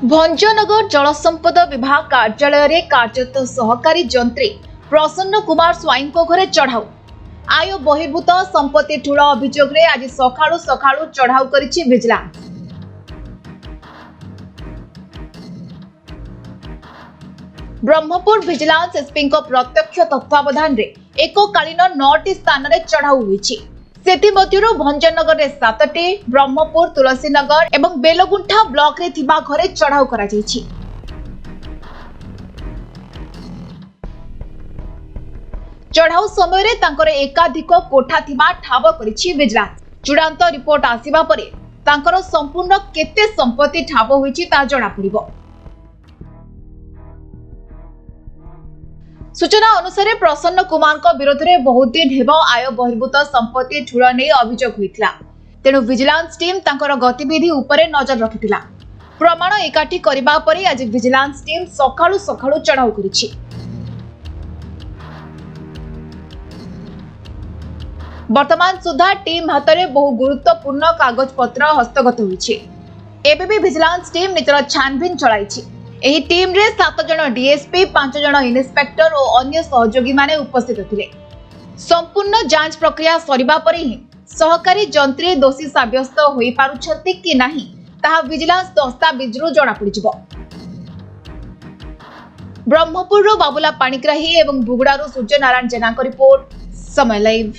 भंजनगर जलसंपद विभाग कार्यालय रे कार्यरत सहकारी जंत्री प्रसन्न कुमार स्वाईं को घरे चढ़ाऊ आय बहिर्भूत संपत्ति ठूल अभियोग रे आज सकाळू सकाळू चढ़ाऊ करिछि विजिलेंस। ब्रह्मपुर विजिलेंस एसपी प्रत्यक्ष तत्वावधान रे एककालीन 9टी स्थान रे चढ़ाऊ होईछि। सेथिमध्यरु भंजनगर रे 7टी, ब्रह्मपुर, तुलसीनगर एवं बेलगुंठा ब्लॉक रे थिबा घरे चढ़ाऊ करा जाईछि। चढ़ाऊ समय रे तांकर एकाधिक कोठा थिबा ठाब करिछि विजिलेंस। चूड़ांत रिपोर्ट आसीबा परे तांकर संपूर्ण केते संपत्ति ठाब होईछि ता जणा पड़िबो। सूचना अनुसार प्रसन्न कुमार विरोध में बहुत दिन हेब आय बहिर्भूत संपत्ति ठूल नहीं अभियोग होता। तेणु विजिलेंस टीम तांकर गतिविधि उपरे नजर रखिथिला। प्रमाण एकाठी करिबा परे आज विजिलेंस टीम सकाळू सकाळू चढ़ाऊ करिछि। वर्तमान सुधा टीम हाथ में बहु गुरुत्वपूर्ण कागज पत्र हस्तगत होइछि। एबे भी विजिलेंस टीम निजर छानबीन चलाइछि। एही टीम रे 7 जन डीएसपी, 5 जन इन्स्पेक्टर और अन्य सहयोगी माने उपस्थित थिले। संपूर्ण जांच प्रक्रिया सरिबा परे ही सहकारी जंत्री दोषी साब्यस्त होई पारुछथि कि नाही ताहा विजिलेंस दस्तावेजरु जणा पड़िजिबो। ब्रह्मपुर रो बाबुला पाणिग्राही एवं बुगुड़ारू सूर्य नारायण जेना रिपोर्ट, समय लाइव।